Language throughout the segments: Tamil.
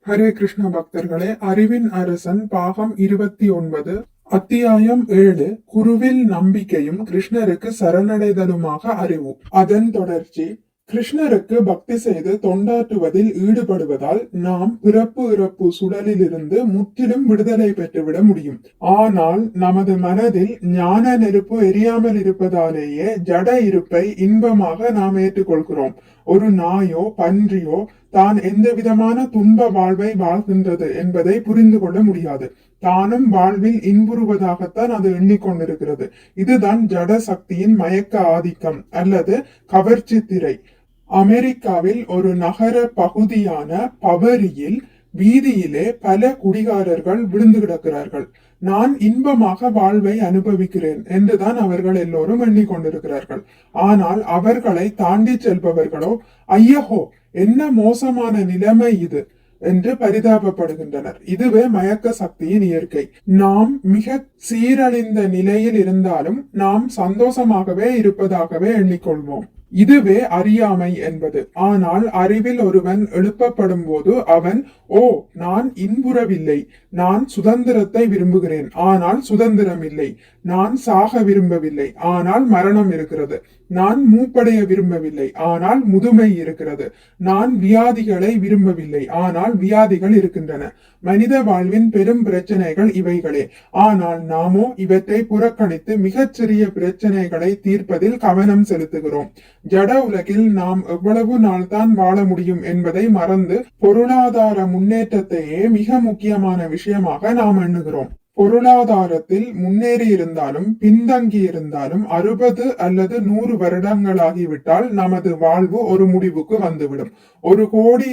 ஹரே கிருஷ்ண பக்தர்களே, அறிவின் அரசன் பாகம் 29, அத்தியாயம் 7, குருவில் நம்பிக்கையும் கிருஷ்ணருக்கு சரணடைதலுமாக அறிவு. அதன் தொடர்ச்சி. கிருஷ்ணருக்கு பக்தி செய்து தொண்டாற்றுவதில் ஈடுபடுவதால் நாம் பிறப்பு இறப்பு சுழலிலிருந்து முற்றிலும் விடுதலை பெற்றுவிட முடியும். ஆனால் நமது மனதில் ஞான நெருப்பு எரியாமல் இருப்பதாலேயே ஜட இருப்பை இன்பமாக நாம் ஏற்றுக்கொள்கிறோம். ஒரு நாயோ பன்றியோ தான் எந்த விதமான துன்ப வாழ்வை வாழ்கின்றது என்பதை புரிந்து கொள்ள முடியாது. தானும் வாழ்வில் இன்புறுவதாகத்தான் அது எண்ணிக்கொண்டிருக்கிறது. இதுதான் ஜட சக்தியின் மயக்க ஆதிக்கம் அல்லது கவர்ச்சி திரை. அமெரிக்காவில் ஒரு நகர பகுதியான பவரியில் வீதியிலே பல குடிகாரர்கள் விழுந்து கிடக்கிறார்கள். நான் இன்பமாக வாழ்வை அனுபவிக்கிறேன் என்றுதான் அவர்கள் எல்லோரும் எண்ணிக்கொண்டிருக்கிறார்கள். ஆனால் அவர்களை தாண்டி செல்பவர்களோ ஐயஹோ, என்ன மோசமான நிலைமை இது என்று பரிதாபப்படுகின்றனர். இதுவே மயக்க சக்தியின் இயற்கை. நாம் மிக சீரழிந்த நிலையில் இருந்தாலும் நாம் சந்தோஷமாகவே இருப்பதாகவே எண்ணிக்கொள்வோம். இதுவே அறியாமை என்பது. ஆனால் அறிவில் ஒருவன் எழுப்பப்படும் போது அவன், ஓ, நான் இன்புறவில்லை, நான் சுதந்திரத்தை விரும்புகிறேன், ஆனால் சுதந்திரம் இல்லை. நான் சாக விரும்பவில்லை, ஆனால் மரணம் இருக்கிறது. நான் மூப்படைய விரும்பவில்லை, ஆனால் முதுமை இருக்கிறது. நான் வியாதிகளை விரும்பவில்லை, ஆனால் வியாதிகள் இருக்கின்றன. மனித வாழ்வின் பெரும் பிரச்சனைகள் இவைகளே. ஆனால் நாமோ இவற்றை புறக்கணித்து மிகச்சிறிய பிரச்சனைகளை தீர்ப்பதில் கவனம் செலுத்துகிறோம். ஜட உலகில் நாம் எவ்வளவு நாள் தான் வாழ முடியும் என்பதை மறந்து பொருளாதார முன்னேற்றத்தையே மிக முக்கியமான விஷயமாக நாம் எண்ணுகிறோம். பொருளாதாரத்தில் முன்னேறி இருந்தாலும் பின்தங்கி இருந்தாலும் 60 அல்லது 100 வருடங்களாகிவிட்டால் நமது வாழ்வு ஒரு முடிவுக்கு வந்துவிடும். $1 கோடி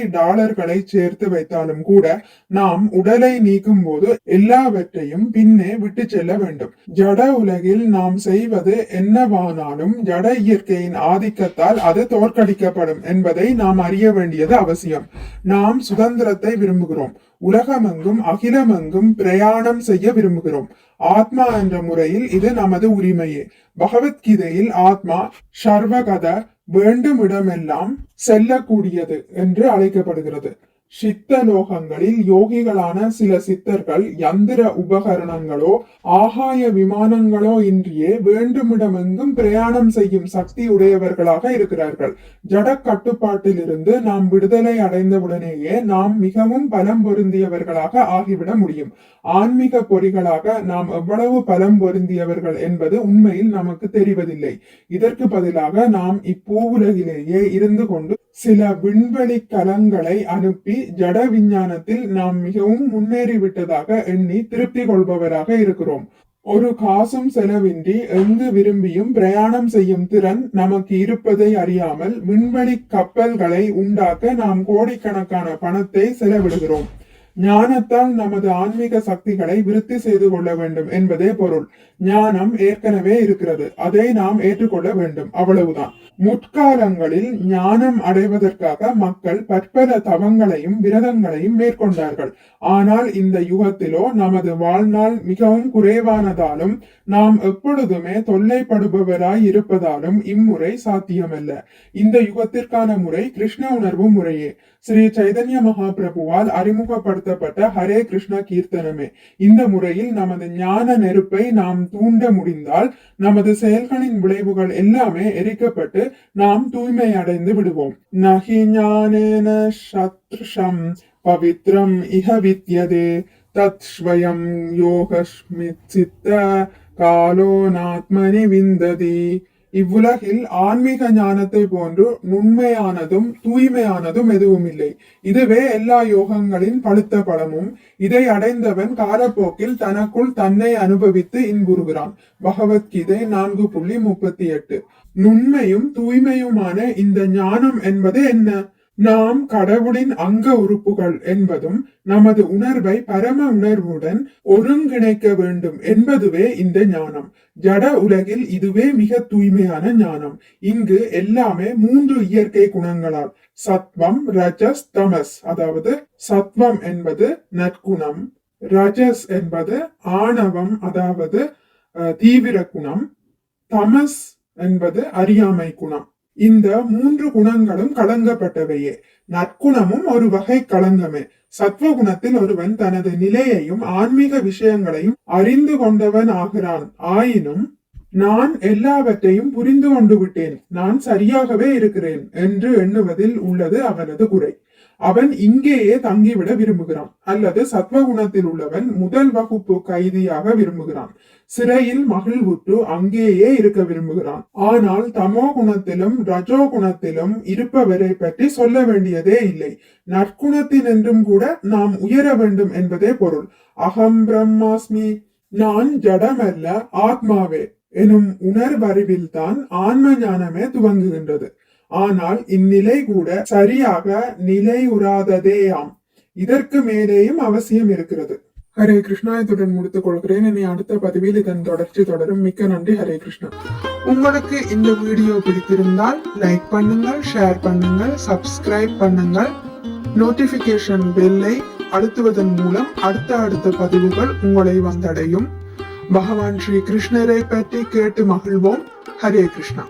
சேர்த்து வைத்தாலும் கூட நாம் உடலை நீக்கும் போது எல்லாவற்றையும் பின்னே விட்டு செல்ல வேண்டும். ஜட உலகில் நாம் செய்வது என்னவானாலும் ஜட இயற்கையின் ஆதிக்கத்தால் அது தோற்கடிக்கப்படும் என்பதை நாம் அறிய வேண்டியது அவசியம். நாம் சுதந்திரத்தை விரும்புகிறோம். உலகமெங்கும் அகிலமெங்கும் பிரயாணம் செய்ய விரும்புகிறோம். ஆத்மா என்ற முறையில் இது நமது உரிமையே. பகவத்கீதையில் ஆத்மா சர்வகத, வேண்டும் இடமெல்லாம் செல்லக்கூடியது என்று அழைக்கப்படுகிறது. சித்த லோகங்களில் யோகிகளான சில சித்தர்கள் யந்திர உபகரணங்களோ ஆகாய விமானங்களோ இன்றியே வேண்டுமிடமெங்கும் பிரயாணம் செய்யும் சக்தி உடையவர்களாக இருக்கிறார்கள். ஜட கட்டுப்பாட்டில் இருந்து நாம் விடுதலை அடைந்தவுடனேயே நாம் மிகவும் பலம் பொருந்தியவர்களாக ஆகிவிட முடியும். ஆன்மீக பொறிகளாக நாம் எவ்வளவு பலம் பொருந்தியவர்கள் என்பது உண்மையில் நமக்கு தெரிவதில்லை. இதற்கு பதிலாக நாம் இப்பூவுலகிலேயே இருந்து கொண்டு சில விண்வெளி கலங்களை அனுப்பி ஜட விஞ்ஞானத்தில் நாம் மிகவும் முன்னேறிவிட்டதாக எண்ணி திருப்தி கொள்பவராக இருக்கிறோம். ஒரு காசும் செலவின்றி எங்கு விரும்பியும் பிரயாணம் செய்யும் திறன் நமக்கு இருப்பதை அறியாமல் விண்வெளி கப்பல்களை உண்டாக்க நாம் கோடிக்கணக்கான பணத்தை செலவிடுகிறோம். ஞானத்தால் நமது ஆன்மீக சக்திகளை விருத்தி செய்து கொள்ள வேண்டும் என்பதே பொருள். ஞானம் ஏற்கனவே இருக்கிறது, அதை நாம் ஏற்றுக்கொள்ள வேண்டும், அவ்வளவுதான். முற்காலங்களில் ஞானம் அடைவதற்காக மக்கள் பற்பல தவங்களையும் விரதங்களையும் மேற்கொண்டார்கள். ஆனால் இந்த யுகத்திலோ நமது வாழ்நாள் மிகவும் குறைவானதாலும் நாம் எப்பொழுதுமே தொல்லைப்படுபவராய் இருப்பதாலும் இம்முறை சாத்தியமல்ல. இந்த யுகத்திற்கான முறை கிருஷ்ண உணர்வு முறையே. ஸ்ரீ சைதன்ய மகாபிரபுவால் அறிமுகப்படுத்தப்பட்ட ஹரே கிருஷ்ண கீர்த்தனமே. இந்த முறையில் நமது ஞான நெருப்பை நாம் தூண்ட முடிந்தால் நமது செயல்களின் விளைவுகள் எல்லாமே எரிக்கப்பட்டு நாம் தூய்மை அடைந்து விடுவோம். நஹி ஞானேன சத்ருஷம் பவித்ரம் இஹ வித்யதே தத் ஸ்வயம் யோகஸ்மித் சித்த காலோ நாத்மனி விந்ததி. இவ்வுலகில் ஆன்மீக ஞானத்தை போன்று நுண்மையானதும் தூய்மையானதும் எதுவும் இல்லை. இதுவே எல்லா யோகங்களின் பழுத்த பழமும். இதை அடைந்தவன் காலப்போக்கில் தனக்குள் தன்னை அனுபவித்து இன்புறுகிறான். பகவத்கீதை 4.38. நுண்மையும் தூய்மையுமான இந்த ஞானம் என்பது என்ன? நாம் கடவுளின் அங்க உறுப்புகள் என்பதும் நமது உணர்வை பரம உணர்வுடன் ஒருங்கிணைக்க வேண்டும் என்பதுவே இந்த ஞானம். ஜட உலகில் இதுவே மிக தூய்மையான ஞானம். இங்கு எல்லாமே 3 இயற்கை குணங்களால், சத்வம், ரஜஸ், தமஸ். அதாவது சத்வம் என்பது நற்குணம், ரஜஸ் என்பது ஆணவம் அதாவது தீவிர குணம், தமஸ் என்பது அறியாமை குணம். இந்த 3 குணங்களும் களங்கப்பட்டவையே. நற்குணமும் ஒரு வகை களங்கமே. சத்வகுணத்தில் ஒருவன் தனது நிலையையும் ஆன்மீக விஷயங்களையும் அறிந்து கொண்டவன் ஆகிறான். ஆயினும் நான் எல்லாவற்றையும் புரிந்து கொண்டு விட்டேன், நான் சரியாகவே இருக்கிறேன் என்று எண்ணுவதில் உள்ளது அவனது குறை. அவன் இங்கேயே தங்கிவிட விரும்புகிறான். அல்லது சத்வகுணத்தில் உள்ளவன் முதல் வகுப்பு கைதியாக விரும்புகிறான். சிறையில் மகிழ்வுற்று அங்கேயே இருக்க விரும்புகிறான். ஆனால் தமோ குணத்திலும் ரஜோ குணத்திலும் இருப்பவரை பற்றி சொல்ல வேண்டியதே இல்லை. நற்குணத்தினென்றும் கூட நாம் உயர வேண்டும் என்பதே பொருள். அகம் பிரம்மாஸ்மி, நான் ஜடமல்ல ஆத்மாவே எனும் உணர்வறிவில்தான் ஆன்ம ஞானமே துவங்குகின்றது. ஆனால் இந்நிலை கூட சரியாக நிலையுறாததேயாம். இதற்கு மேலேயும் அவசியம் இருக்கிறது. ஹரே கிருஷ்ணா, இத்துடன் முடித்துக் கொள்கிறேன். இனி அடுத்த பதிவில் இதன் தொடர்ச்சி தொடரும். மிக்க நன்றி. ஹரே கிருஷ்ணா. உங்களுக்கு இந்த வீடியோ பிடித்திருந்தால் லைக் பண்ணுங்கள், ஷேர் பண்ணுங்கள், சப்ஸ்கிரைப் பண்ணுங்கள். நோட்டிபிகேஷன் பெல்லை அழுத்துவதன் மூலம் அடுத்த பதிவுகள் உங்களை வந்தடையும். பகவான் ஸ்ரீ கிருஷ்ணரை பற்றி கேட்டு மகிழ்வோம். ஹரே கிருஷ்ணா.